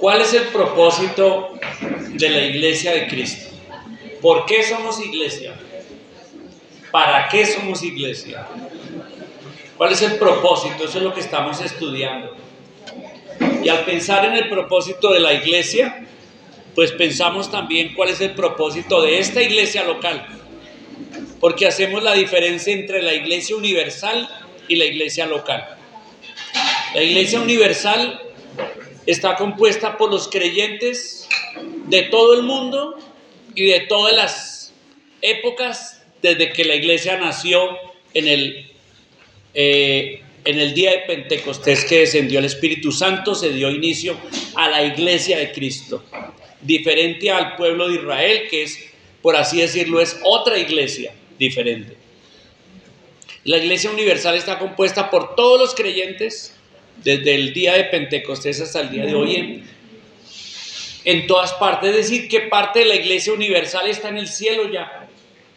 ¿Cuál es el propósito de la Iglesia de Cristo? ¿Por qué somos iglesia? ¿Para qué somos iglesia? ¿Cuál es el propósito? Eso es lo que estamos estudiando. Y al pensar en el propósito de la iglesia, pues pensamos también cuál es el propósito de esta iglesia local. Porque hacemos la diferencia entre la iglesia universal y la iglesia local. La iglesia universal está compuesta por los creyentes de todo el mundo y de todas las épocas desde que la iglesia nació en el día de Pentecostés, que descendió el Espíritu Santo, se dio inicio a la iglesia de Cristo. Diferente al pueblo de Israel, que es, por así decirlo, es otra iglesia diferente. La iglesia universal está compuesta por todos los creyentes desde el día de Pentecostés hasta el día de hoy en todas partes. Es decir, que parte de la iglesia universal está en el cielo ya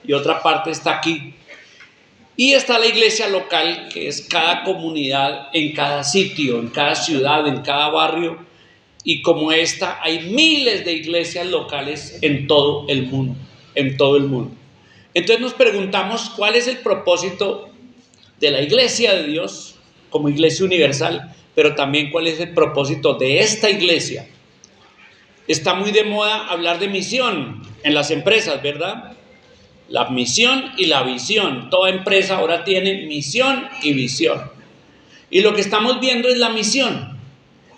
y otra parte está aquí. Y está la iglesia local, que es cada comunidad en cada sitio, en cada ciudad, en cada barrio. Y como esta, hay miles de iglesias locales en todo el mundo, en todo el mundo. Entonces nos preguntamos cuál es el propósito de la iglesia de Dios como iglesia universal, pero también cuál es el propósito de esta iglesia. Está muy de moda hablar de misión en las empresas, ¿verdad? La misión y la visión. Toda empresa ahora tiene misión y visión. Y lo que estamos viendo es la misión.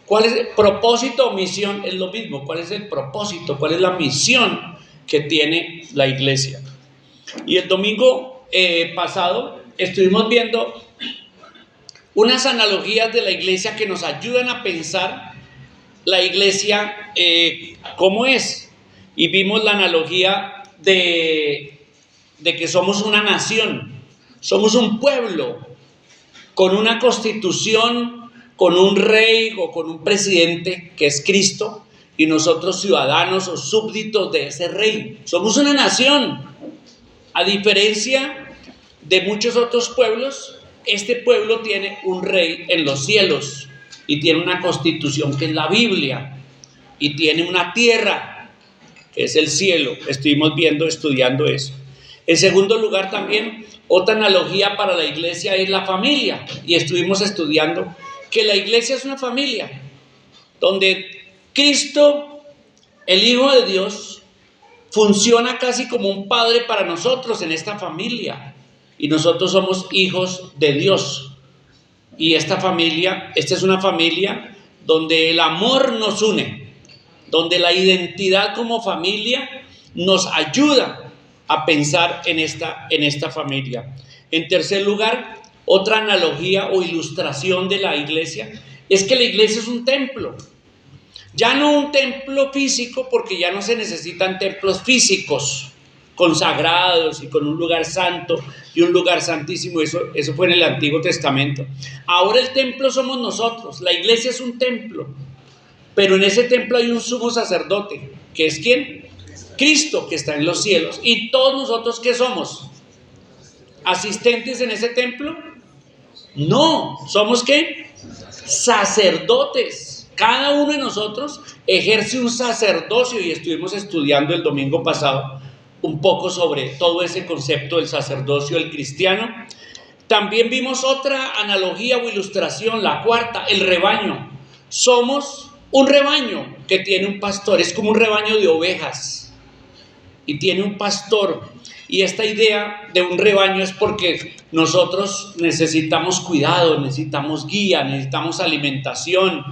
¿Cuál es el propósito o misión? Es lo mismo. ¿Cuál es el propósito? ¿Cuál es la misión que tiene la iglesia? Y el domingo pasado estuvimos viendo unas analogías de la iglesia que nos ayudan a pensar la iglesia cómo es. Y vimos la analogía de que somos una nación, somos un pueblo con una constitución, con un rey o con un presidente que es Cristo, y nosotros ciudadanos o súbditos de ese rey. Somos una nación. A diferencia de muchos otros pueblos, este pueblo tiene un rey en los cielos y tiene una constitución que es la Biblia y tiene una tierra que es el cielo. Estuvimos estudiando eso. En segundo lugar, también otra analogía para la iglesia es la familia, y estuvimos estudiando que la iglesia es una familia donde Cristo, el Hijo de Dios, funciona casi como un padre para nosotros en esta familia, y nosotros somos hijos de Dios. Y esta es una familia donde el amor nos une, donde la identidad como familia nos ayuda a pensar en esta familia. En tercer lugar, otra analogía o ilustración de la iglesia es que la iglesia es un templo. Ya no un templo físico, porque ya no se necesitan templos físicos consagrados y con un lugar santo y un lugar santísimo. Eso fue en el Antiguo Testamento. Ahora el templo somos nosotros. La iglesia es un templo, pero en ese templo hay un sumo sacerdote, que es ¿quién? Cristo, que está en los cielos. ¿Y todos nosotros qué somos? ¿Asistentes en ese templo? No, ¿somos qué? Sacerdotes. Cada uno de nosotros ejerce un sacerdocio, y estuvimos estudiando el domingo pasado un poco sobre todo ese concepto del sacerdocio del cristiano. También vimos otra analogía o ilustración, la cuarta, el rebaño. Somos un rebaño que tiene un pastor, es como un rebaño de ovejas y tiene un pastor. Y esta idea de un rebaño es porque nosotros necesitamos cuidado, necesitamos guía, necesitamos alimentación.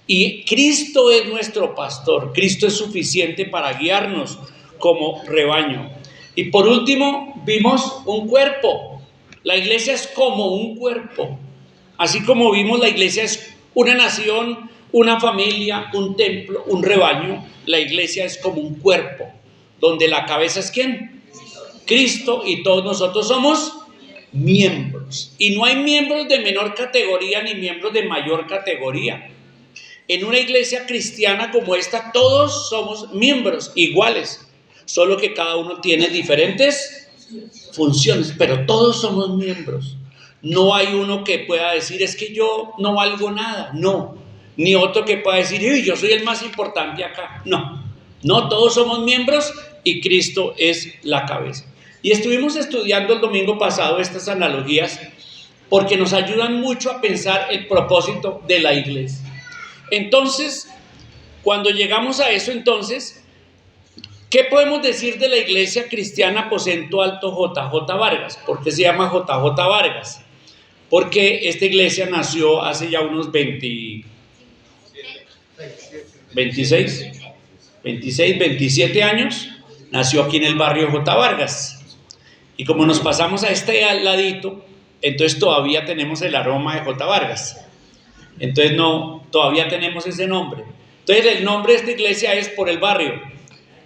Y Cristo es nuestro pastor. Cristo es suficiente para guiarnos como rebaño. Y por último, vimos un cuerpo. La iglesia es como un cuerpo. Así como vimos, la iglesia es una nación, una familia, un templo, un rebaño. La iglesia es como un cuerpo, donde la cabeza es ¿quién? Cristo, y todos nosotros somos miembros. Y no hay miembros de menor categoría ni miembros de mayor categoría. En una iglesia cristiana como esta, todos somos miembros iguales, solo que cada uno tiene diferentes funciones, pero todos somos miembros. No hay uno que pueda decir, es que yo no valgo nada. No, ni otro que pueda decir, "Uy, yo soy el más importante acá". No, todos somos miembros y Cristo es la cabeza. Y estuvimos estudiando el domingo pasado estas analogías porque nos ayudan mucho a pensar el propósito de la iglesia. Entonces, cuando llegamos a eso, entonces, ¿qué podemos decir de la Iglesia Cristiana Aposento Alto JJ Vargas? ¿Por qué se llama JJ Vargas? Porque esta iglesia nació hace ya unos 26, 27 años. Nació aquí en el barrio J. Vargas. Y como nos pasamos a este ladito, entonces todavía tenemos el aroma de J. Vargas. Entonces todavía tenemos ese nombre. Entonces el nombre de esta iglesia es por el barrio.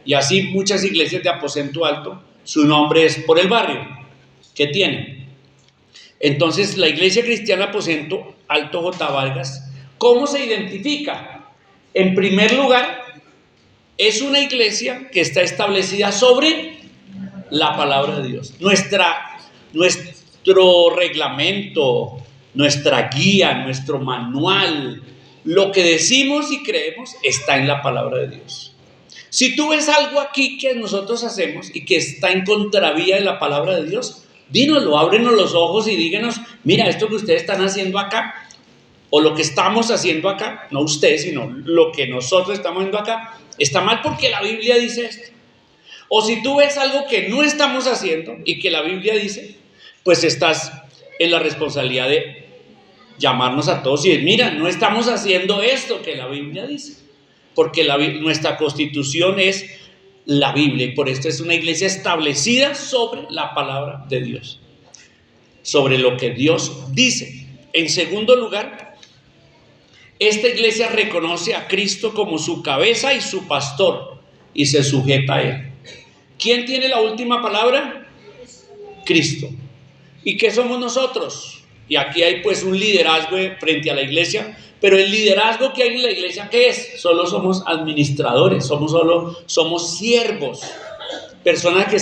Y así muchas iglesias de Aposento Alto, su nombre es por el barrio que tienen. Entonces la Iglesia Cristiana Aposento Alto J. Vargas, ¿cómo se identifica? En primer lugar, es una iglesia que está establecida sobre la palabra de Dios. Nuestro reglamento, nuestra guía, nuestro manual, lo que decimos y creemos está en la palabra de Dios. Si tú ves algo aquí que nosotros hacemos y que está en contravía de la palabra de Dios, dínoslo, ábrenos los ojos y díganos, mira, esto que ustedes están haciendo acá, o lo que estamos haciendo acá, no ustedes, sino lo que nosotros estamos haciendo acá, está mal porque la Biblia dice esto. O si tú ves algo que no estamos haciendo y que la Biblia dice, pues estás en la responsabilidad de llamarnos a todos y decir, mira, no estamos haciendo esto que la Biblia dice. Porque nuestra constitución es la Biblia y por esto es una iglesia establecida sobre la palabra de Dios, sobre lo que Dios dice. En segundo lugar, esta iglesia reconoce a Cristo como su cabeza y su pastor y se sujeta a Él. ¿Quién tiene la última palabra? Cristo. ¿Y qué somos nosotros? Y aquí hay pues un liderazgo frente a la iglesia. Pero el liderazgo que hay en la iglesia, ¿qué es? Solo somos administradores, somos siervos, personas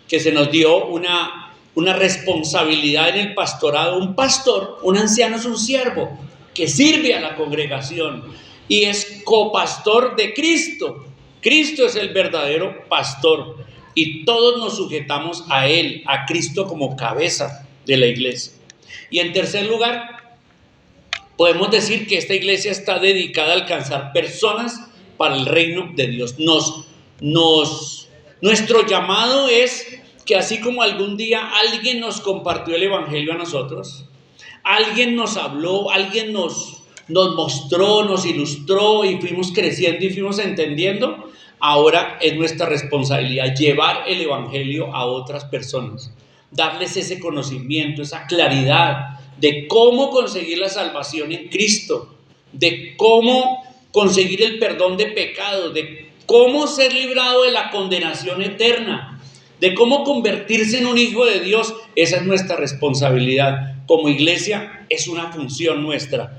que se nos dio una responsabilidad en el pastorado. Un pastor, un anciano es un siervo que sirve a la congregación y es copastor de Cristo. Cristo es el verdadero pastor y todos nos sujetamos a Él, a Cristo como cabeza de la iglesia. Y en tercer lugar, podemos decir que esta iglesia está dedicada a alcanzar personas para el reino de Dios. Nuestro llamado es que así como algún día alguien nos compartió el evangelio a nosotros, alguien nos habló, alguien nos mostró, nos ilustró y fuimos creciendo y fuimos entendiendo, ahora es nuestra responsabilidad llevar el evangelio a otras personas, darles ese conocimiento, esa claridad de cómo conseguir la salvación en Cristo, de cómo conseguir el perdón de pecados, de cómo ser librado de la condenación eterna, de cómo convertirse en un hijo de Dios. Esa es nuestra responsabilidad. Como iglesia es una función nuestra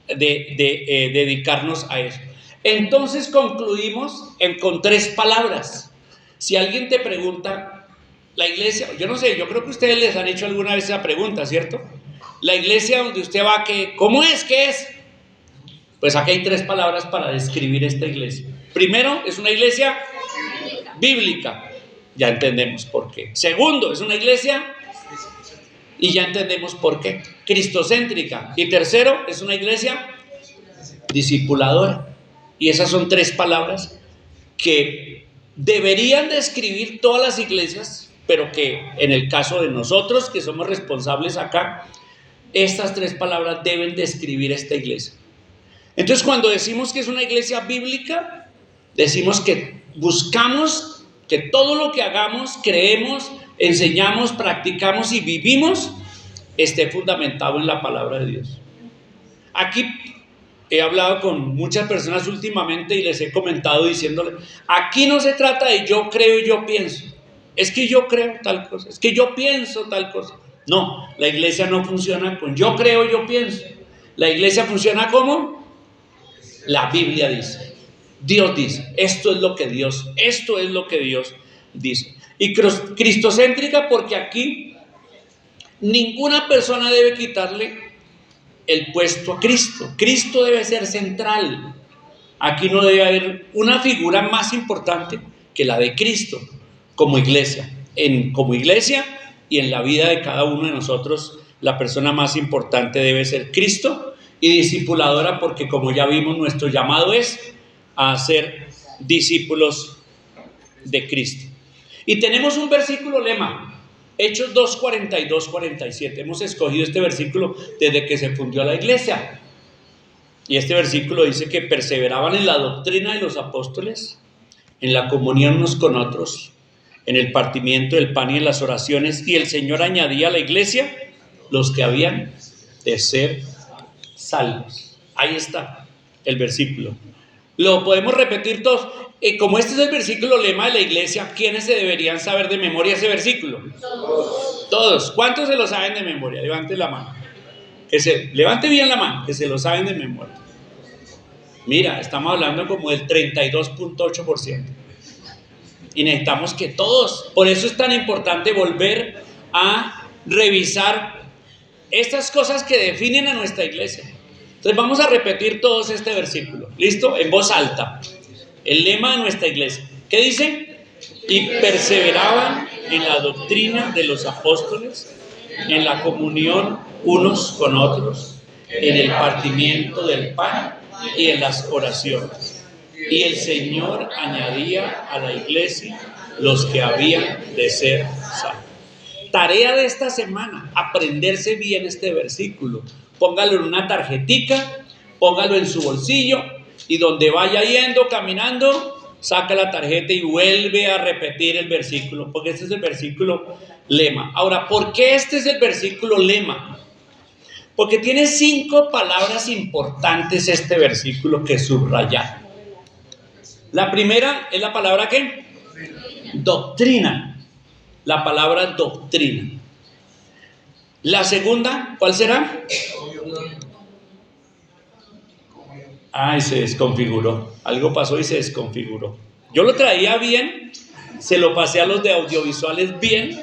de dedicarnos a eso. Entonces concluimos con 3 palabras. Si alguien te pregunta, la iglesia, yo no sé, yo creo que ustedes les han hecho alguna vez esa pregunta, ¿cierto? La iglesia donde usted va, ¿cómo es? ¿Qué es? Pues aquí hay 3 palabras para describir esta iglesia. Primero, es una iglesia bíblica. Ya entendemos por qué. Segundo, es una iglesia, y ya entendemos por qué, cristocéntrica. Y tercero, es una iglesia discipuladora. Y esas son 3 palabras que deberían describir todas las iglesias, pero que en el caso de nosotros que somos responsables acá, estas 3 palabras deben describir esta iglesia. Entonces, cuando decimos que es una iglesia bíblica, decimos que buscamos que todo lo que hagamos, creemos, enseñamos, practicamos y vivimos esté fundamentado en la palabra de Dios. Aquí he hablado con muchas personas últimamente y les he comentado diciéndole, aquí no se trata de yo creo y yo pienso. Es que yo creo tal cosa, es que yo pienso tal cosa. No, la iglesia no funciona con yo creo, yo pienso. La iglesia funciona como la Biblia dice. Dios dice, esto es lo que Dios dice. Y cristocéntrica porque aquí ninguna persona debe quitarle el puesto a Cristo. Cristo debe ser central. Aquí no debe haber una figura más importante que la de Cristo como iglesia. Como iglesia y en la vida de cada uno de nosotros, la persona más importante debe ser Cristo y discipuladora, porque como ya vimos, nuestro llamado es a ser discípulos de Cristo. Y tenemos un versículo lema, Hechos 2, 42, 47. Hemos escogido este versículo desde que se fundó la iglesia. Y este versículo dice que perseveraban en la doctrina de los apóstoles, en la comunión unos con otros, en el partimiento del pan y en las oraciones, y el Señor añadía a la iglesia los que habían de ser salvos. Ahí está el versículo. Lo podemos repetir todos. Como este es el versículo lema de la iglesia, ¿quiénes se deberían saber de memoria ese versículo? Todos. ¿Cuántos se lo saben de memoria? Levante la mano. Levante bien la mano, que se lo saben de memoria. Mira, estamos hablando como del 32.8%. Y necesitamos que todos, por eso es tan importante volver a revisar estas cosas que definen a nuestra iglesia. Entonces vamos a repetir todos este versículo, ¿listo? En voz alta, el lema de nuestra iglesia. ¿Qué dice? Y perseveraban en la doctrina de los apóstoles, en la comunión unos con otros, en el partimiento del pan y en las oraciones. Y el Señor añadía a la iglesia los que habían de ser salvos. Tarea de esta semana, aprenderse bien este versículo. Póngalo en una tarjetica, póngalo en su bolsillo y donde vaya yendo, caminando, saca la tarjeta y vuelve a repetir el versículo, porque este es el versículo lema. Ahora, ¿por qué este es el versículo lema? Porque tiene 5 palabras importantes este versículo que subrayar. La primera es la palabra ¿qué? Doctrina. La palabra doctrina. La segunda, ¿cuál será? Ay, se desconfiguró. Algo pasó y se desconfiguró. Yo lo traía bien, se lo pasé a los de audiovisuales bien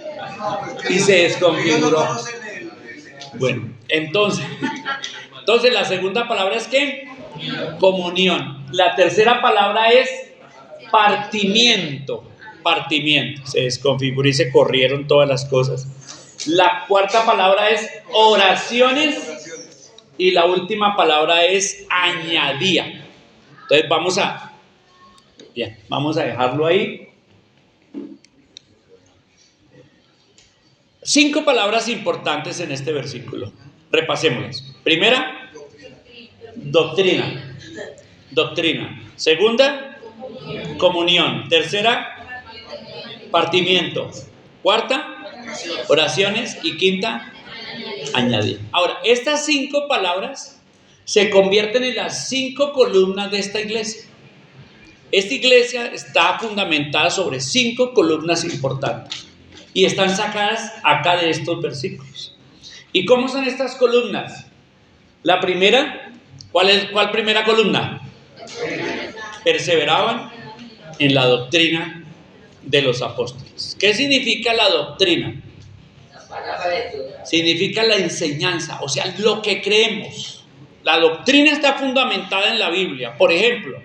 y se desconfiguró. Bueno, entonces la segunda palabra es ¿qué? Comunión. La tercera palabra es partimiento. Se desconfiguró y se corrieron todas las cosas. La cuarta palabra es oraciones y la última palabra es añadía. Entonces vamos a dejarlo ahí. 5 palabras importantes en este versículo. Repasémoslas. Primera, doctrina. Segunda, comunión. Tercera, partimiento. Cuarta, oraciones. Y quinta, añadir. Ahora, estas 5 palabras se convierten en las 5 columnas de esta iglesia. Esta iglesia está fundamentada sobre 5 columnas importantes y están sacadas acá de estos versículos. ¿Y cómo son estas columnas? La primera, ¿cuál primera columna? Perseveraban en la doctrina de los apóstoles. ¿Qué significa la doctrina? Significa la enseñanza, o sea, lo que creemos. La doctrina está fundamentada en la Biblia. Por ejemplo,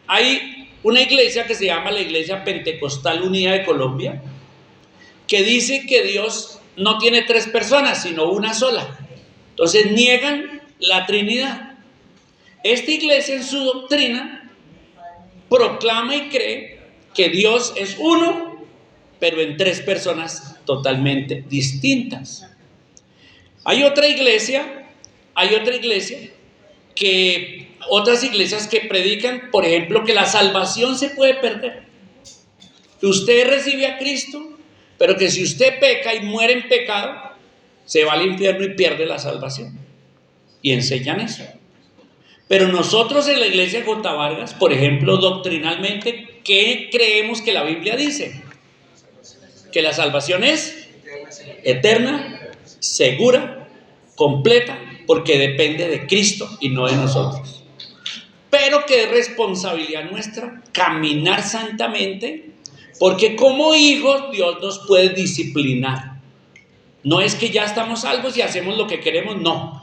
hay una iglesia que se llama la Iglesia Pentecostal Unida de Colombia, que dice que Dios no tiene 3 personas, sino una sola. Entonces niegan la Trinidad. Esta iglesia en su doctrina proclama y cree que Dios es uno, pero en 3 personas totalmente distintas. Hay otras iglesias que predican, por ejemplo, que la salvación se puede perder. Que usted recibe a Cristo, pero que si usted peca y muere en pecado, se va al infierno y pierde la salvación. Y enseñan eso. Pero nosotros en la iglesia de J. Vargas, por ejemplo, doctrinalmente, ¿qué creemos que la Biblia dice? Que la salvación es eterna, segura, completa, porque depende de Cristo y no de nosotros. Pero que es responsabilidad nuestra caminar santamente, porque como hijos Dios nos puede disciplinar. No es que ya estamos salvos y hacemos lo que queremos, no.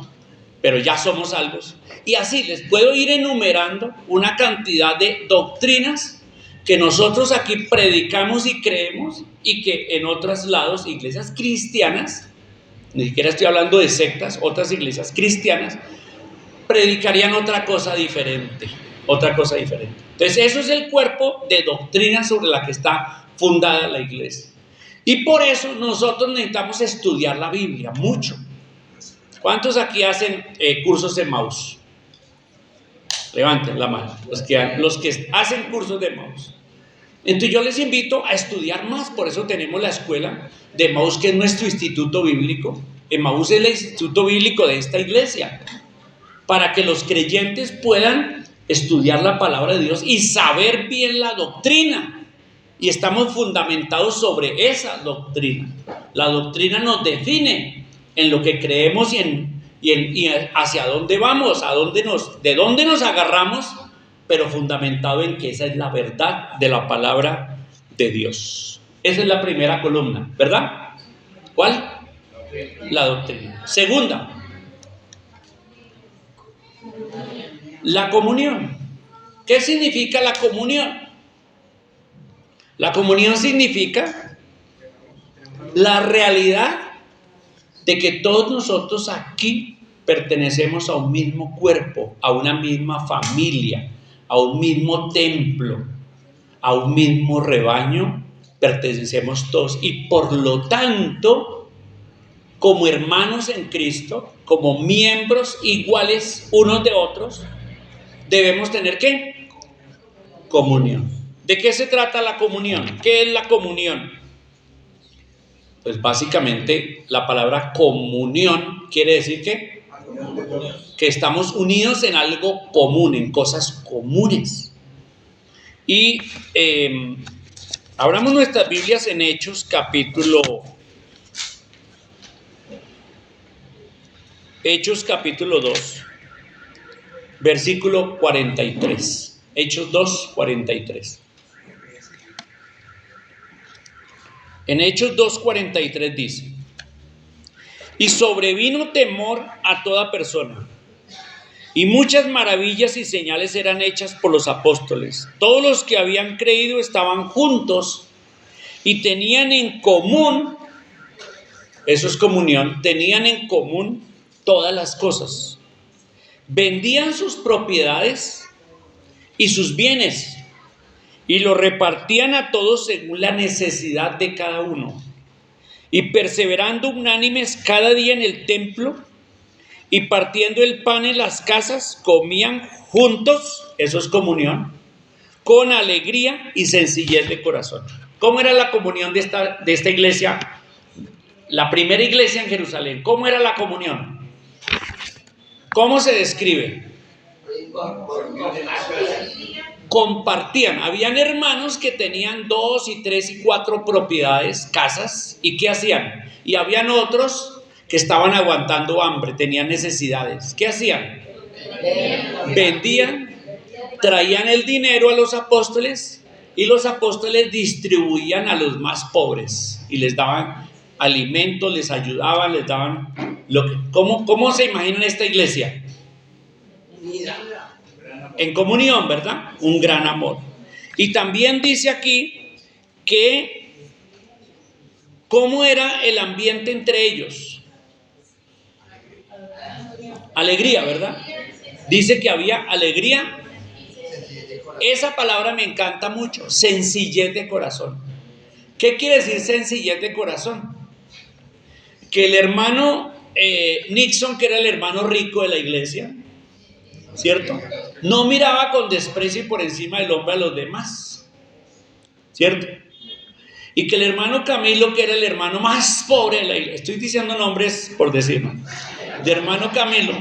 pero ya somos salvos. Y así les puedo ir enumerando una cantidad de doctrinas que nosotros aquí predicamos y creemos, y que en otros lados, iglesias cristianas, ni siquiera estoy hablando de sectas, otras iglesias cristianas, predicarían otra cosa diferente. Entonces eso es el cuerpo de doctrina sobre la que está fundada la iglesia. Y por eso nosotros necesitamos estudiar la Biblia mucho. ¿Cuántos aquí hacen cursos de Emmaus? Levanten la mano, los que hacen cursos de Emmaus. Entonces yo les invito a estudiar más. Por eso tenemos la escuela de Emmaus, que es nuestro instituto bíblico. Emmaus es el instituto bíblico de esta iglesia, para que los creyentes puedan estudiar la palabra de Dios y saber bien la doctrina. Y estamos fundamentados sobre esa doctrina. La doctrina nos define en lo que creemos y hacia dónde vamos, de dónde nos agarramos, pero fundamentado en que esa es la verdad de la palabra de Dios. Esa es la primera columna, ¿verdad? ¿Cuál? La doctrina. Segunda, la comunión. ¿Qué significa la comunión? La comunión significa la realidad de que todos nosotros aquí pertenecemos a un mismo cuerpo, a una misma familia, a un mismo templo, a un mismo rebaño. Pertenecemos todos, y por lo tanto, como hermanos en Cristo, como miembros iguales unos de otros, debemos tener ¿qué? Comunión. ¿De qué se trata la comunión? ¿Qué es la comunión? Pues básicamente la palabra comunión quiere decir que estamos unidos en algo común, en cosas comunes. Y abramos nuestras Biblias en Hechos capítulo 2, versículo 43. Hechos 2, 43. En Hechos 2:43 dice: y sobrevino temor a toda persona, y muchas maravillas y señales eran hechas por los apóstoles. Todos los que habían creído estaban juntos y tenían en común, eso es comunión, tenían en común todas las cosas. Vendían sus propiedades y sus bienes y lo repartían a todos según la necesidad de cada uno. Y perseverando unánimes cada día en el templo y partiendo el pan en las casas, comían juntos, eso es comunión, con alegría y sencillez de corazón. ¿Cómo era la comunión de esta iglesia? La primera iglesia en Jerusalén. ¿Cómo era la comunión? ¿Cómo se describe? Compartían. Habían hermanos que tenían 2 y 3 y 4 propiedades, casas, ¿y qué hacían? Y habían otros que estaban aguantando hambre, tenían necesidades. ¿Qué hacían? Vendían, traían el dinero a los apóstoles, y los apóstoles distribuían a los más pobres y les daban alimentos, les ayudaban, les daban ¿cómo se imaginan esta iglesia? En comunión, ¿verdad? Un gran amor. Y también dice aquí que ¿cómo era el ambiente entre ellos? Alegría, ¿verdad? Dice que había alegría. Esa palabra me encanta mucho, sencillez de corazón. ¿Qué quiere decir sencillez de corazón? Que el hermano Nixon, que era el hermano rico de la iglesia, ¿cierto? No miraba con desprecio y por encima del hombro a los demás, ¿cierto? Y que el hermano Camilo, que era el hermano más pobre de la iglesia, estoy diciendo nombres por decirlo, de hermano Camilo,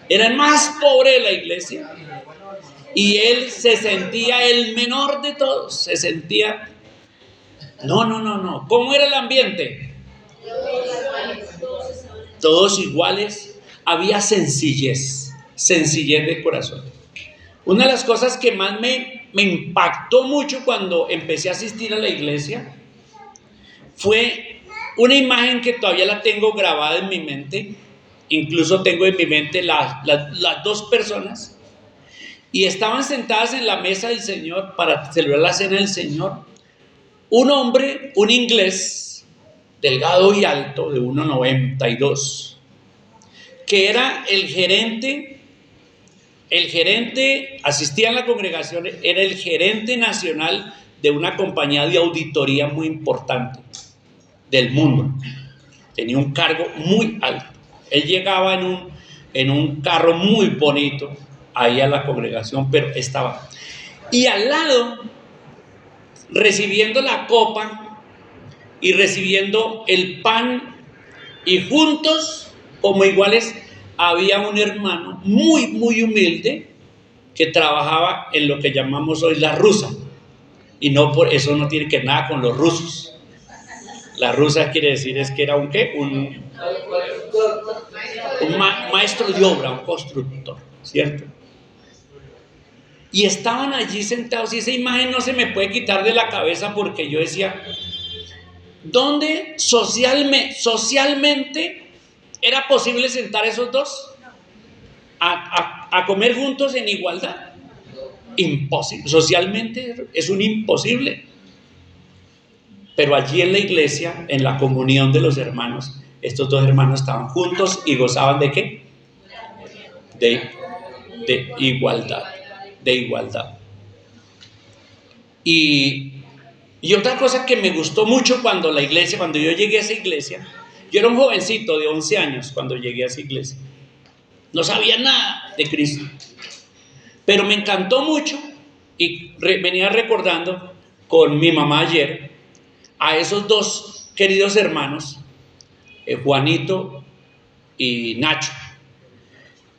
era el más pobre de la iglesia, y él se sentía el menor de todos, se sentía, no, ¿cómo era el ambiente? Todos iguales, había sencillez de corazón. Una de las cosas que más me impactó mucho cuando empecé a asistir a la iglesia fue una imagen que todavía la tengo grabada en mi mente, incluso tengo en mi mente las dos personas, y estaban sentadas en la mesa del Señor para celebrar la cena del Señor. Un hombre, un inglés, delgado y alto, de 1,92, que era el gerente, asistía en la congregación, era el gerente nacional de una compañía de auditoría muy importante del mundo. Tenía un cargo muy alto. Él llegaba en un carro muy bonito ahí a la congregación, pero estaba. Y al lado, recibiendo la copa y recibiendo el pan, y juntos, como iguales, había un hermano muy, muy humilde que trabajaba en lo que llamamos hoy la rusa. Y no por eso no tiene que ver nada con los rusos. La rusa quiere decir es que era un ¿qué? Un maestro de obra, un constructor, ¿cierto? Y estaban allí sentados, y esa imagen no se me puede quitar de la cabeza, porque yo decía, ¿dónde socialmente era posible sentar esos dos a comer juntos en igualdad? Imposible, socialmente es un imposible. Pero allí en la iglesia, en la comunión de los hermanos, estos dos hermanos estaban juntos y gozaban ¿de qué? De igualdad, de igualdad. Y otra cosa que me gustó mucho cuando yo llegué a esa iglesia, yo era un jovencito de 11 años cuando llegué a esa iglesia, no sabía nada de Cristo, pero me encantó mucho, y venía recordando con mi mamá ayer a esos dos queridos hermanos, Juanito y Nacho.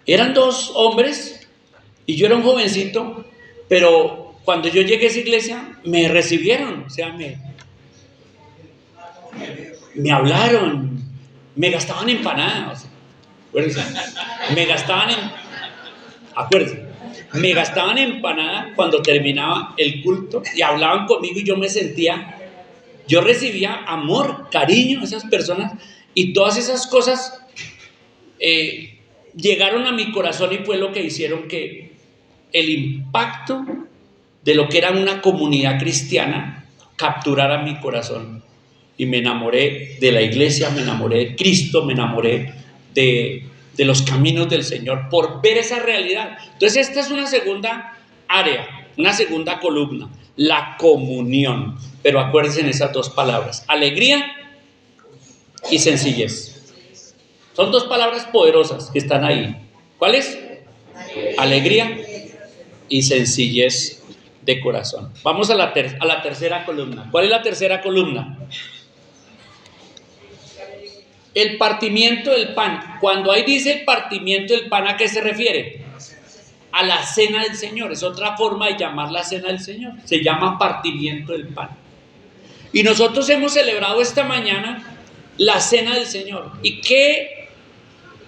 Eran dos hombres y yo era un jovencito, pero cuando yo llegué a esa iglesia me recibieron, o sea, me hablaron, me gastaban empanadas, me gastaban empanadas cuando terminaba el culto, y hablaban conmigo, y yo recibía amor, cariño a esas personas, y todas esas cosas llegaron a mi corazón, y fue lo que hicieron que el impacto de lo que era una comunidad cristiana capturara mi corazón, y me enamoré de la iglesia, me enamoré de Cristo, me enamoré de los caminos del Señor por ver esa realidad. Entonces esta es una segunda área, una segunda columna, la comunión. Pero acuérdense en esas dos palabras, alegría y sencillez. Son dos palabras poderosas que están ahí. ¿Cuáles? Alegría y sencillez de corazón. Vamos a la tercera columna. ¿Cuál es la tercera columna? El partimiento del pan. Cuando ahí dice el partimiento del pan, ¿a qué se refiere? A la cena del Señor. Es otra forma de llamar la cena del Señor. Se llama partimiento del pan. Y nosotros hemos celebrado esta mañana la cena del Señor. ¿Y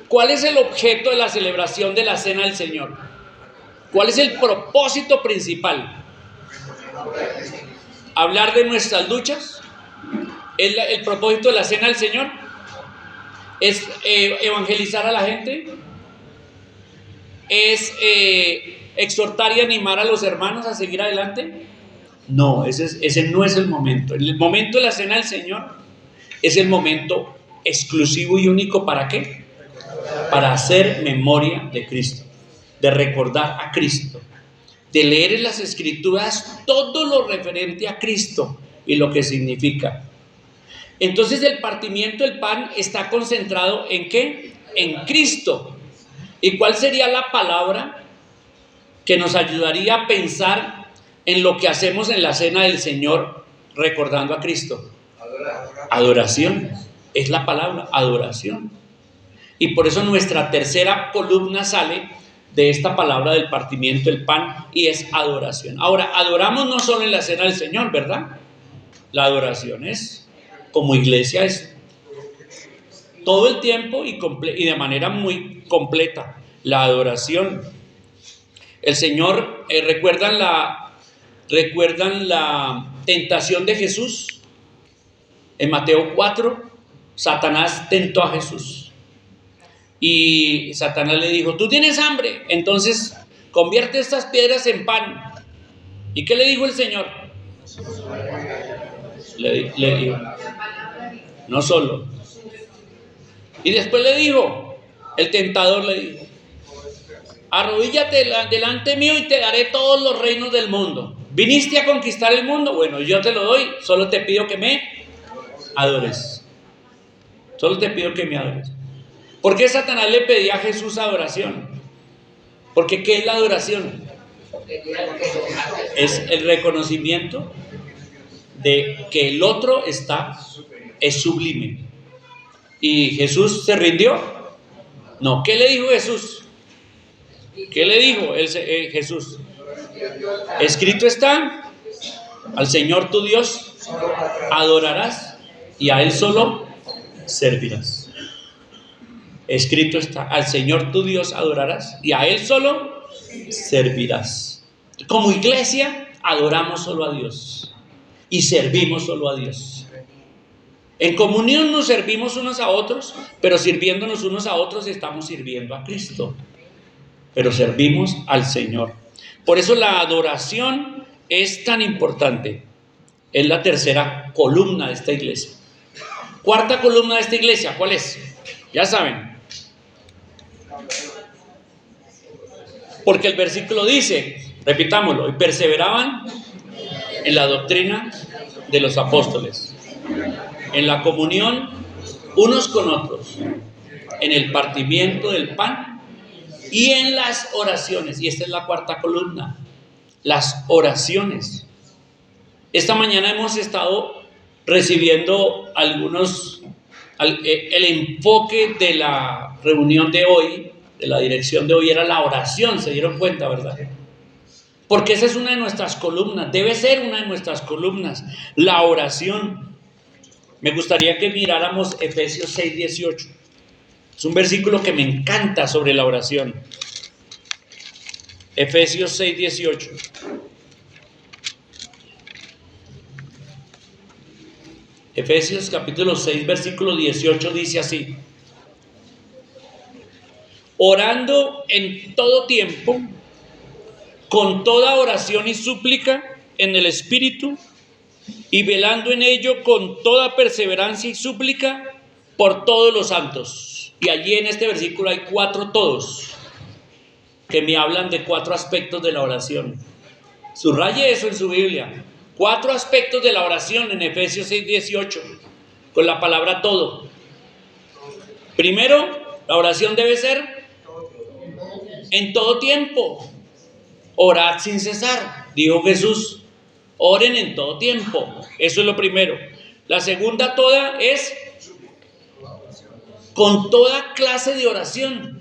cuál es el objeto de la celebración de la cena del Señor? ¿Cuál es el propósito principal? ¿Hablar de nuestras luchas? ¿El propósito de la cena del Señor? ¿Es evangelizar a la gente? ¿Es exhortar y animar a los hermanos a seguir adelante? No, ese no es el momento. El momento de la cena del Señor es el momento exclusivo y único. ¿Para qué? Para hacer memoria de Cristo, de recordar a Cristo, de leer en las Escrituras todo lo referente a Cristo y lo que significa. Entonces el partimiento del pan está concentrado ¿en qué? En Cristo. ¿Y cuál sería la palabra que nos ayudaría a pensar en lo que hacemos en la cena del Señor recordando a Cristo? Adoración. Es la palabra, adoración. Y por eso nuestra tercera columna sale de esta palabra del partimiento del pan, y es adoración. Ahora, adoramos no solo en la cena del Señor, ¿verdad? La adoración es, como iglesia, es todo el tiempo y de manera muy completa. La adoración. El Señor, ¿recuerdan la tentación de Jesús? En Mateo 4, Satanás tentó a Jesús. Y Satanás le dijo, tú tienes hambre, entonces convierte estas piedras en pan. ¿Y qué le dijo el Señor? Le dijo, no solo. Y después le dijo, el tentador le dijo, arrodíllate delante mío y te daré todos los reinos del mundo. ¿Viniste a conquistar el mundo? Bueno, yo te lo doy, solo te pido que me adores. Solo te pido que me adores. ¿Por qué Satanás le pedía a Jesús adoración? Porque ¿qué es la adoración? Es el reconocimiento de que el otro es sublime. ¿Y Jesús se rindió? No. ¿Qué le dijo Jesús? ¿Qué le dijo Jesús? Escrito está, al Señor tu Dios adorarás y a Él solo servirás. Escrito está, al Señor tu Dios adorarás y a Él solo servirás. Como iglesia adoramos solo a Dios y servimos solo a Dios. En comunión nos servimos unos a otros, pero sirviéndonos unos a otros estamos sirviendo a Cristo, pero servimos al Señor. Por eso la adoración es tan importante. Es la tercera columna de esta iglesia. Cuarta columna de esta iglesia, ¿cuál es? Ya saben. Porque el versículo dice, repitámoslo, y perseveraban en la doctrina de los apóstoles, en la comunión unos con otros, en el partimiento del pan y en las oraciones. Y esta es la cuarta columna, las oraciones. Esta mañana hemos estado recibiendo el enfoque de la reunión de hoy, de la dirección de hoy, era la oración. Se dieron cuenta, ¿verdad? Porque esa es una de nuestras columnas, debe ser una de nuestras columnas, la oración. Me gustaría que miráramos Efesios 6:18. Es un versículo que me encanta sobre la oración. Efesios 6:18. Efesios capítulo 6, versículo 18 dice así: orando en todo tiempo, con toda oración y súplica en el Espíritu, y velando en ello con toda perseverancia y súplica por todos los santos. Y allí en este versículo hay 4 todos que me hablan de 4 aspectos de la oración. Subraye eso en su Biblia. 4 aspectos de la oración en Efesios 6:18, con la palabra todo. Primero, la oración debe ser en todo tiempo. Orad sin cesar, dijo Jesús. Oren en todo tiempo. Eso es lo primero. La segunda toda es con toda clase de oración.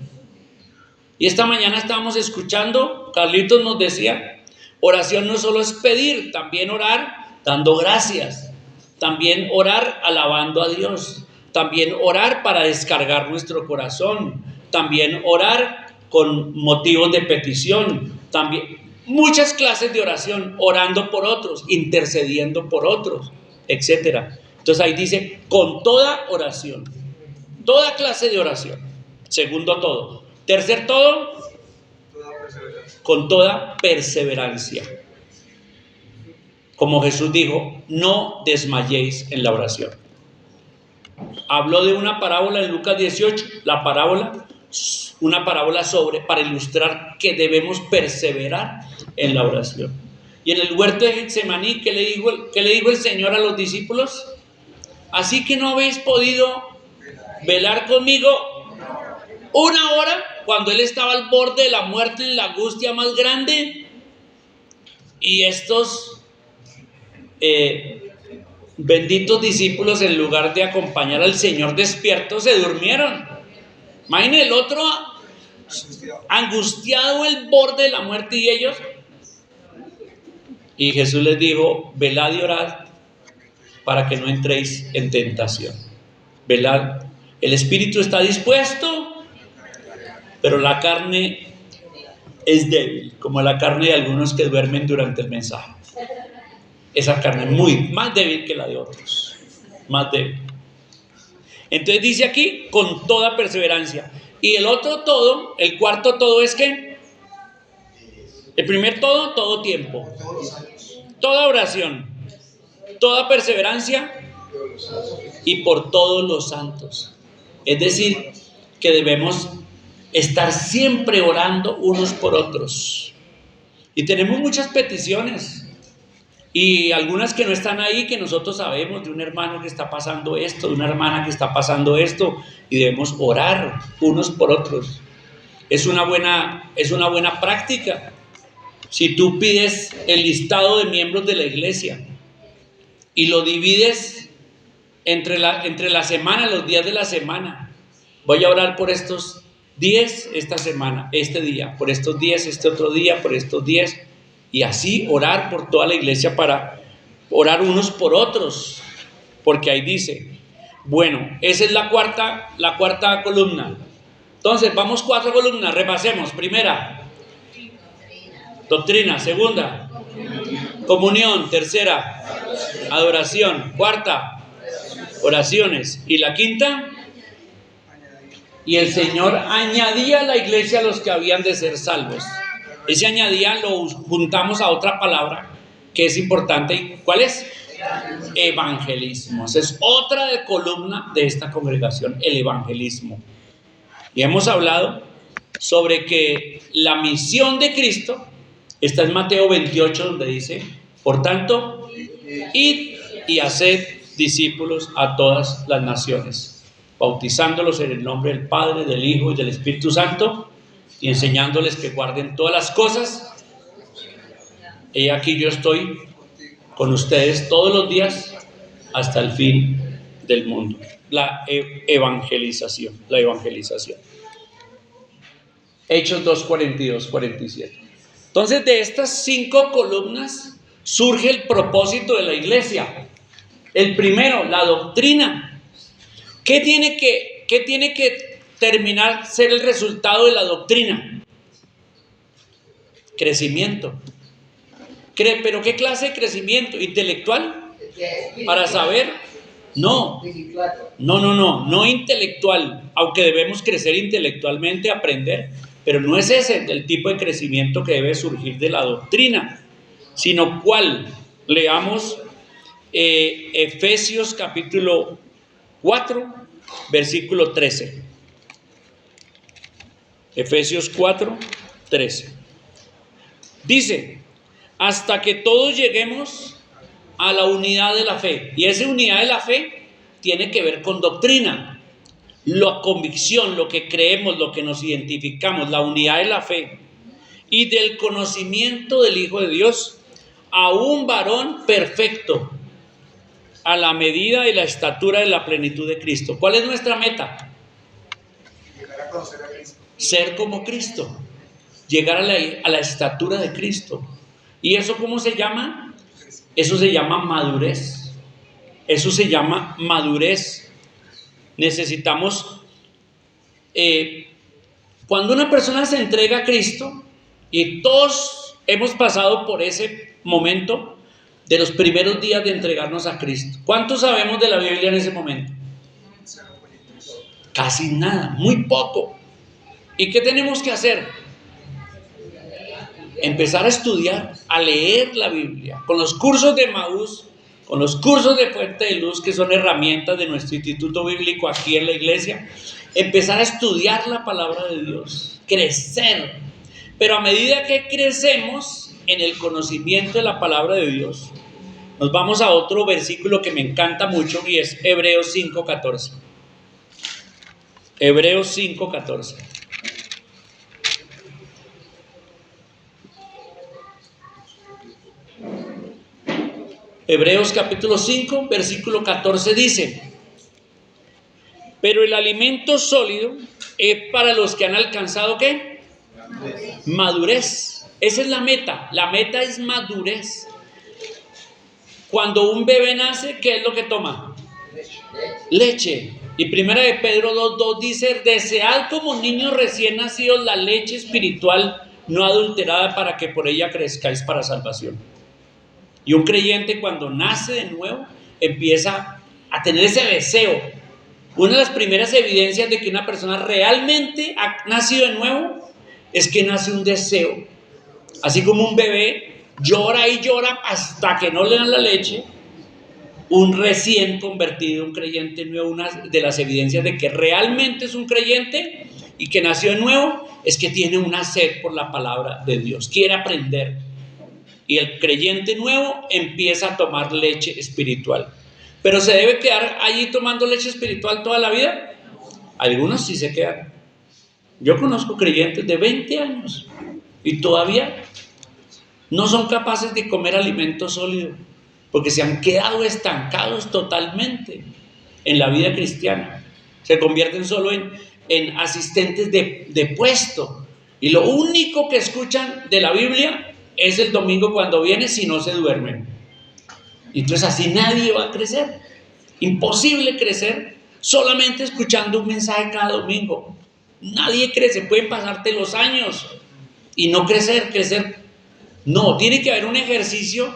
Y esta mañana estábamos escuchando, Carlitos nos decía, oración no solo es pedir, también orar dando gracias, también orar alabando a Dios, también orar para descargar nuestro corazón, también orar con motivos de petición, también muchas clases de oración, orando por otros, intercediendo por otros, etcétera. Entonces ahí dice, con toda oración, toda clase de oración. Segundo todo. Tercer todo, con toda perseverancia. Como Jesús dijo, no desmayéis en la oración. Habló de una parábola en Lucas 18, una parábola para ilustrar que debemos perseverar en la oración. Y en el huerto de Getsemaní, ¿qué le dijo el Señor a los discípulos? Así que no habéis podido velar conmigo una hora, cuando Él estaba al borde de la muerte, en la angustia más grande, y estos benditos discípulos, en lugar de acompañar al Señor despierto, se durmieron. Imagínense el otro angustiado, el borde de la muerte, y ellos. Y Jesús les dijo, velad y orad para que no entréis en tentación. Velad. El espíritu está dispuesto, pero la carne es débil, como la carne de algunos que duermen durante el mensaje. Esa carne es más débil que la de otros, más débil. Entonces dice aquí, con toda perseverancia. Y el otro todo, el cuarto todo es que, el primer todo tiempo, toda oración, toda perseverancia y por todos los santos. Es decir, que debemos estar siempre orando unos por otros. Y tenemos muchas peticiones. Y algunas que no están ahí, que nosotros sabemos de un hermano que está pasando esto, de una hermana que está pasando esto, y debemos orar unos por otros. Es una buena práctica. Si tú pides el listado de miembros de la iglesia y lo divides entre la semana, los días de la semana, voy a orar por estos 10 esta semana, este día, por estos 10 este otro día, por estos 10, y así orar por toda la iglesia para orar unos por otros, porque ahí dice, bueno, esa es la cuarta columna. Entonces, vamos 4 columnas, repasemos. Primera, doctrina. Segunda, comunión. Tercera, adoración. Cuarta, oraciones. Y la quinta, y el Señor añadía a la iglesia a los que habían de ser salvos. Ese añadía lo juntamos a otra palabra que es importante. ¿Cuál es? Evangelismo. Esa es otra columna de esta congregación, el evangelismo. Y hemos hablado sobre que la misión de Cristo está en Mateo 28, donde dice, por tanto, id y haced discípulos a todas las naciones, bautizándolos en el nombre del Padre, del Hijo y del Espíritu Santo, y enseñándoles que guarden todas las cosas. He aquí yo estoy con ustedes todos los días hasta el fin del mundo. La evangelización. Hechos 2, 42, 47. Entonces, de estas 5 columnas surge el propósito de la iglesia. El primero, la doctrina. ¿Qué tiene que terminar ser el resultado de la doctrina? Crecimiento. ¿Pero qué clase de crecimiento? ¿Intelectual? Para saber. No intelectual, aunque debemos crecer intelectualmente, aprender, pero no es ese el tipo de crecimiento que debe surgir de la doctrina, sino cuál. Leamos Efesios capítulo 4, versículo 13. Efesios 4, 13. Dice, hasta que todos lleguemos a la unidad de la fe. Y esa unidad de la fe tiene que ver con doctrina, la convicción, lo que creemos, lo que nos identificamos, la unidad de la fe y del conocimiento del Hijo de Dios, a un varón perfecto, a la medida y la estatura de la plenitud de Cristo. ¿Cuál es nuestra meta? Llegar a conocer a Cristo. Ser como Cristo, llegar a la estatura de Cristo. ¿Y eso cómo se llama? Eso se llama madurez. Necesitamos, cuando una persona se entrega a Cristo, y todos hemos pasado por ese momento de los primeros días de entregarnos a Cristo. ¿Cuánto sabemos de la Biblia en ese momento? Casi nada, muy poco. ¿Y qué tenemos que hacer? Empezar a estudiar, a leer la Biblia, con los cursos de Emaús, con los cursos de Fuente de Luz, que son herramientas de nuestro instituto bíblico aquí en la iglesia. Empezar a estudiar la palabra de Dios, crecer. Pero a medida que crecemos en el conocimiento de la palabra de Dios, nos vamos a otro versículo que me encanta mucho, y es Hebreos 5:14. Hebreos 5:14. Hebreos capítulo 5, versículo 14 dice, pero el alimento sólido es para los que han alcanzado ¿qué? Madurez. Esa es la meta es madurez. Cuando un bebé nace, ¿qué es lo que toma? Leche. Y primera de Pedro 2:2 dice, desead como niños recién nacidos la leche espiritual no adulterada para que por ella crezcáis para salvación. Y un creyente cuando nace de nuevo empieza a tener ese deseo Una de las primeras evidencias de que una persona realmente ha nacido de nuevo es que nace un deseo. Así como un bebé llora y llora hasta que no le dan la leche, un recién convertido, un creyente nuevo, una de las evidencias de que realmente es un creyente y que nació de nuevo, es que tiene una sed por la palabra de Dios, quiere aprender. Y el creyente nuevo empieza a tomar leche espiritual. ¿Pero se debe quedar allí tomando leche espiritual toda la vida? Algunos sí se quedan. Yo conozco creyentes de 20 años y todavía no son capaces de comer alimento sólido, porque se han quedado estancados totalmente en la vida cristiana. Se convierten solo en asistentes de puesto. Y lo único que escuchan de la Biblia es el domingo cuando viene, si no se duermen. Entonces así nadie va a crecer. Imposible crecer solamente escuchando un mensaje cada domingo. Nadie crece. Pueden pasarte los años y no crecer. No, tiene que haber un ejercicio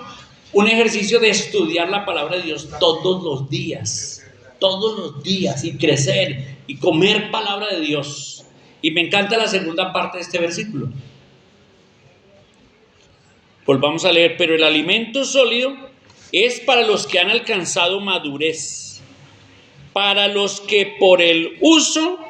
de estudiar la palabra de Dios todos los días y crecer y comer palabra de Dios. Y me encanta la segunda parte de este versículo. Volvamos a leer, pero el alimento sólido es para los que han alcanzado madurez, para los que por el uso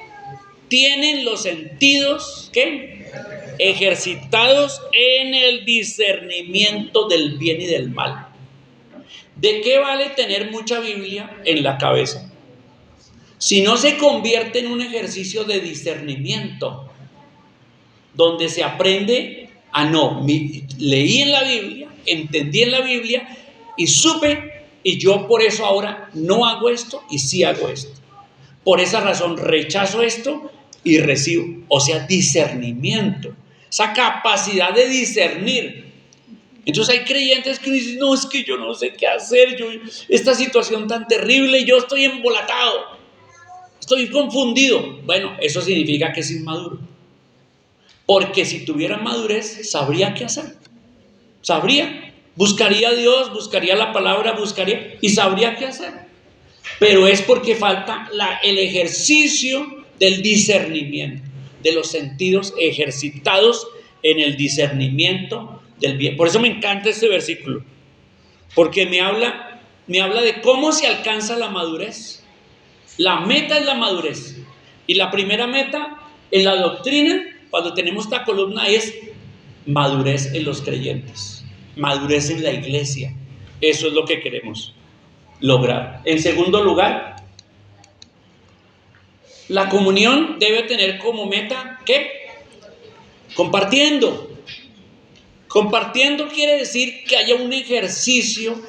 tienen los sentidos, ¿qué? Ejercitados en el discernimiento del bien y del mal. ¿De qué vale tener mucha Biblia en la cabeza si no se convierte en un ejercicio de discernimiento, donde se aprende a leí en la Biblia, entendí en la Biblia y supe, y yo por eso ahora no hago esto y sí hago esto? Por esa razón rechazo esto y recibo. O sea, discernimiento, esa capacidad de discernir. Entonces hay creyentes que dicen, no, es que yo no sé qué hacer, esta situación tan terrible, yo estoy embolatado, estoy confundido. Bueno, eso significa que es inmaduro. Porque si tuviera madurez, sabría qué hacer. Buscaría a Dios, buscaría la palabra, y sabría qué hacer. Pero es porque falta el ejercicio del discernimiento, de los sentidos ejercitados en el discernimiento del bien. Por eso me encanta este versículo, porque me habla de cómo se alcanza la madurez. La meta es la madurez. Y la primera meta en la doctrina, cuando tenemos esta columna, es madurez en los creyentes, madurez en la iglesia. Eso es lo que queremos lograr. En segundo lugar, la comunión debe tener como meta, ¿qué? Compartiendo. Compartiendo quiere decir que haya un ejercicio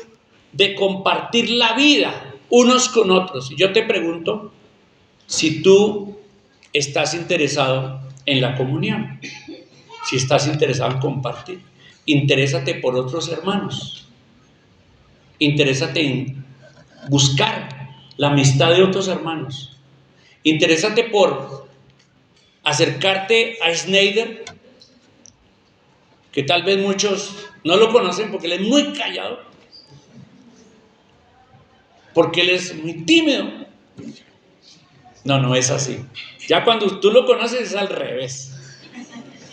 de compartir la vida unos con otros. Y yo te pregunto si tú estás interesado en la comunión, si estás interesado en compartir. Interésate por otros hermanos. Interésate en buscar la amistad de otros hermanos. Interésate por acercarte a Schneider, que tal vez muchos no lo conocen porque él es muy callado, porque él es muy tímido. No es así. Ya cuando tú lo conoces es al revés.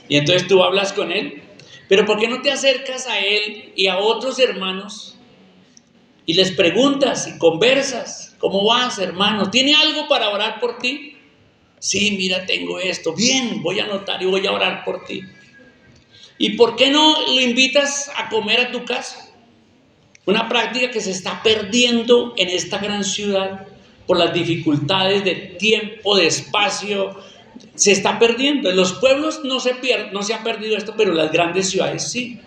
Y entonces tú hablas con él. Pero ¿por qué no te acercas a él y a otros hermanos y les preguntas y conversas? ¿Cómo vas, hermano? ¿Tiene algo para orar por ti? Sí, mira, tengo esto. Bien, voy a anotar y voy a orar por ti. ¿Y por qué no lo invitas a comer a tu casa? Una práctica que se está perdiendo en esta gran ciudad por las dificultades de tiempo, de espacio. Se está perdiendo. En los pueblos no se ha perdido esto, pero en las grandes ciudades sí.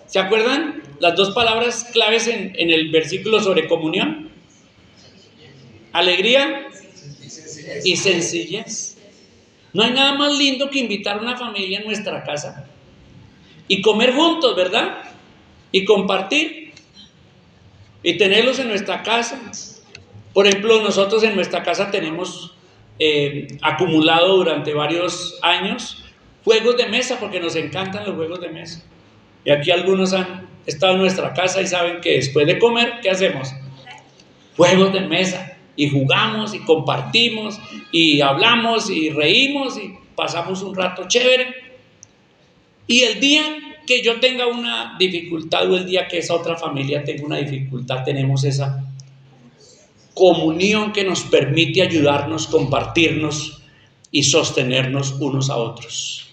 ¿Se acuerdan las dos palabras claves en el versículo sobre comunión? Alegría y sencillez. No hay nada más lindo que invitar a una familia a nuestra casa y comer juntos, ¿verdad? Y compartir y tenerlos en nuestra casa. Por ejemplo, nosotros en nuestra casa tenemos acumulado durante varios años juegos de mesa, porque nos encantan los juegos de mesa. Y aquí algunos han estado en nuestra casa y saben que después de comer, ¿qué hacemos? Juegos de mesa. y jugamos y compartimos y hablamos y reímos y pasamos un rato chévere. Y el día que yo tenga una dificultad o el día que esa otra familia tenga una dificultad, tenemos esa comunión que nos permite ayudarnos, compartirnos y sostenernos unos a otros.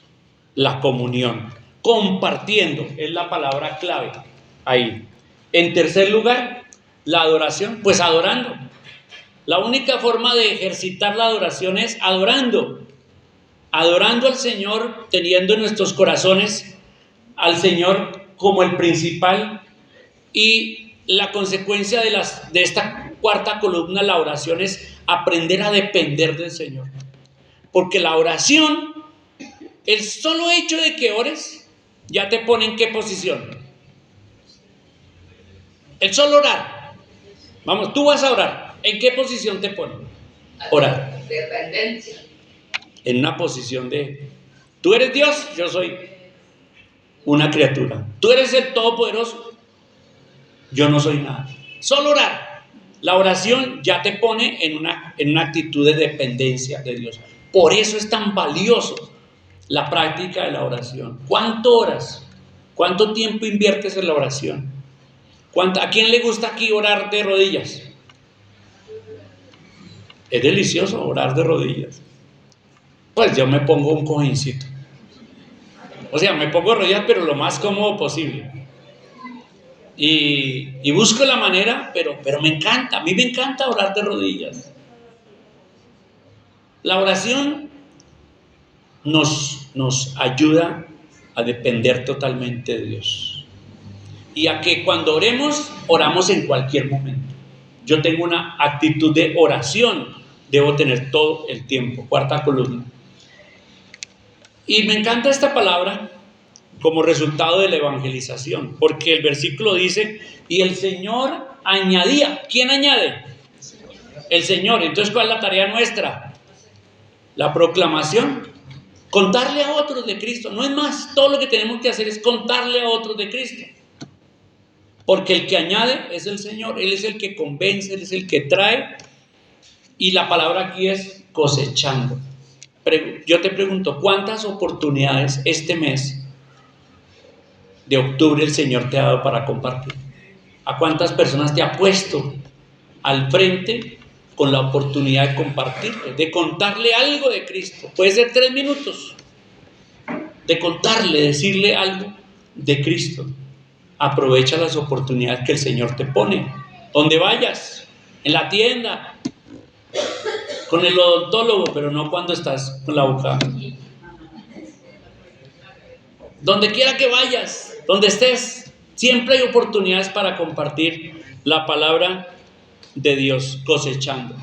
La comunión, compartiendo, es la palabra clave ahí. En tercer lugar, la adoración, pues adorando. La única forma de ejercitar la adoración es adorando. Adorando al Señor, teniendo en nuestros corazones al Señor como el principal. Y la consecuencia de esta cuarta columna, la oración, es aprender a depender del Señor. Porque la oración, el solo hecho de que ores, ya te pone en qué posición. El solo orar. Vamos, tú vas a orar. ¿En qué posición te pone? Orar. Dependencia. En una posición de, tú eres Dios, yo soy una criatura. Tú eres el Todopoderoso, yo no soy nada. Solo orar. La oración ya te pone en una actitud de dependencia de Dios. Por eso es tan valioso la práctica de la oración. ¿Cuánto oras? ¿Cuánto tiempo inviertes en la oración? ¿A quién le gusta aquí orar de rodillas? Es delicioso orar de rodillas. Pues yo me pongo un cojincito. O sea, me pongo de rodillas, pero lo más cómodo posible. Y busco la manera, pero me encanta. A mí me encanta orar de rodillas. La oración nos ayuda a depender totalmente de Dios. Y a que cuando oremos, oramos en cualquier momento. Yo tengo una actitud de oración, debo tener todo el tiempo. Cuarta columna. Y me encanta esta palabra como resultado de la evangelización, porque el versículo dice, y el Señor añadía. ¿Quién añade? El Señor. Entonces, ¿cuál es la tarea nuestra? La proclamación. Contarle a otros de Cristo. No es más, todo lo que tenemos que hacer es contarle a otros de Cristo. Porque el que añade es el Señor. Él es el que convence, Él es el que trae. Y la palabra aquí es cosechando. Yo te pregunto, ¿cuántas oportunidades este mes de octubre el Señor te ha dado para compartir? ¿A cuántas personas te ha puesto al frente con la oportunidad de compartir, de contarle algo de Cristo? Puede ser 3 minutos de contarle, decirle algo de Cristo. Aprovecha las oportunidades que el Señor te pone. Donde vayas, en la tienda, con el odontólogo, pero no cuando estás con la boca. Donde quiera que vayas, donde estés, siempre hay oportunidades para compartir la palabra de Dios, cosechando.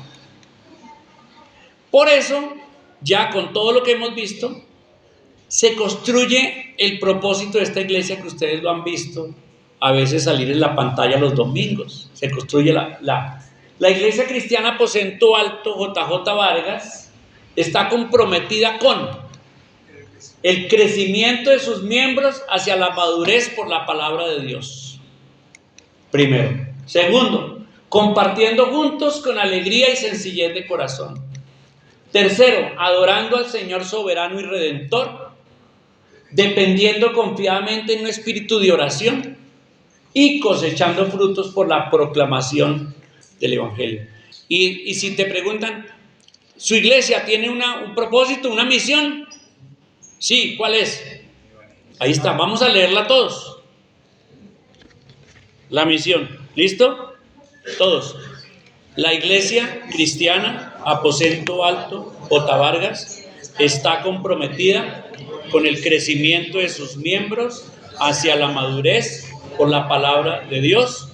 Por eso, ya con todo lo que hemos visto, se construye el propósito de esta iglesia que ustedes lo han visto a veces salir en la pantalla los domingos. Se construye la Iglesia Cristiana Aposento Alto JJ Vargas está comprometida con el crecimiento de sus miembros hacia la madurez por la palabra de Dios. Primero. Segundo, compartiendo juntos con alegría y sencillez de corazón. Tercero, adorando al Señor soberano y redentor, dependiendo confiadamente en un espíritu de oración y cosechando frutos por la proclamación del Evangelio. Y si te preguntan, ¿su iglesia tiene un propósito, una misión? Sí, ¿cuál es? Ahí está, vamos a leerla todos. La misión, ¿listo? Todos. La Iglesia Cristiana Aposento Alto J. Vargas está comprometida con el crecimiento de sus miembros hacia la madurez por la palabra de Dios,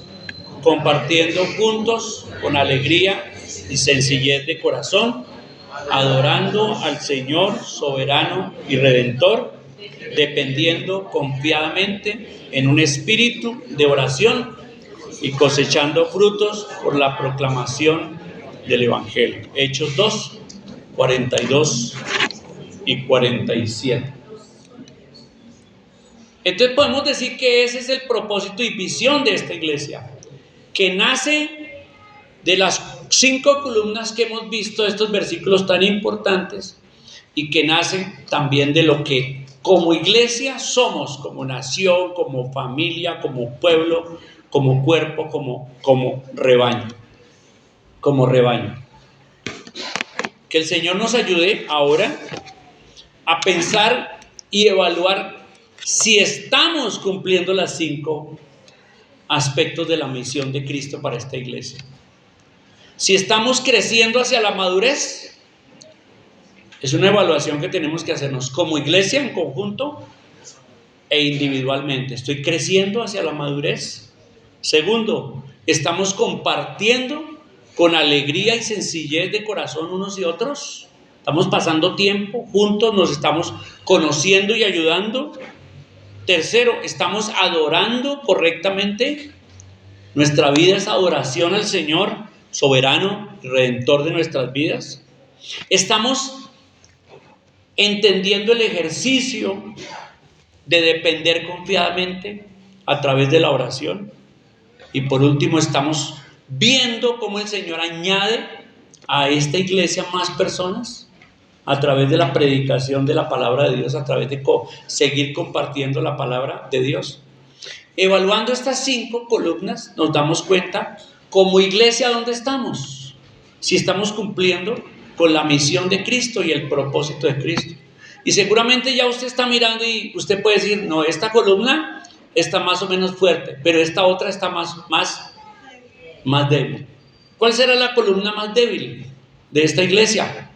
compartiendo juntos con alegría y sencillez de corazón, adorando al Señor soberano y redentor, dependiendo confiadamente en un espíritu de oración y cosechando frutos por la proclamación del Evangelio. Hechos 2, 42 y 47. Entonces podemos decir que ese es el propósito y visión de esta iglesia, que nace de las 5 columnas que hemos visto, estos versículos tan importantes y que nacen también de lo que como iglesia somos, como nación, como familia, como pueblo, como cuerpo, como rebaño, como rebaño. Que el Señor nos ayude ahora a pensar y evaluar si estamos cumpliendo los 5 aspectos de la misión de Cristo para esta iglesia. Si estamos creciendo hacia la madurez, es una evaluación que tenemos que hacernos como iglesia en conjunto e individualmente. ¿Estoy creciendo hacia la madurez? Segundo, ¿estamos compartiendo con alegría y sencillez de corazón unos y otros? ¿Estamos pasando tiempo juntos? ¿Nos estamos conociendo y ayudando? Tercero, ¿estamos adorando correctamente? ¿Nuestra vida es adoración al Señor, soberano y redentor de nuestras vidas? ¿Estamos entendiendo el ejercicio de depender confiadamente a través de la oración? Y por último, ¿estamos viendo cómo el Señor añade a esta iglesia más personas a través de la predicación de la palabra de Dios, a través de seguir compartiendo la palabra de Dios? Evaluando estas 5 columnas, nos damos cuenta como iglesia dónde estamos, si estamos cumpliendo con la misión de Cristo y el propósito de Cristo. Y seguramente ya usted está mirando y usted puede decir, no, esta columna está más o menos fuerte, pero esta otra está más débil. ¿Cuál será la columna más débil de esta iglesia?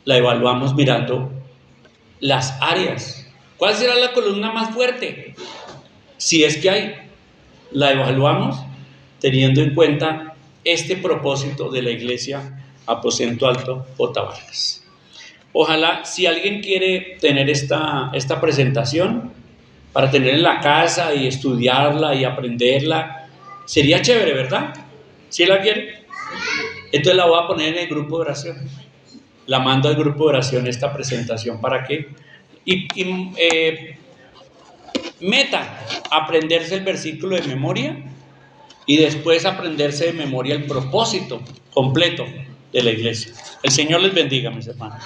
La evaluamos mirando las áreas. ¿Cuál será la columna más fuerte? Si es que hay, la evaluamos teniendo en cuenta este propósito de la iglesia Aposento Alto J. Vargas. Ojalá, si alguien quiere tener esta presentación para tener en la casa y estudiarla y aprenderla, sería chévere, ¿verdad? ¿Sí la quiere? Entonces la voy a poner en el grupo de oración. La mando al grupo de oración esta presentación para que meta aprenderse el versículo de memoria y después aprenderse de memoria el propósito completo de la iglesia. El Señor les bendiga, mis hermanos.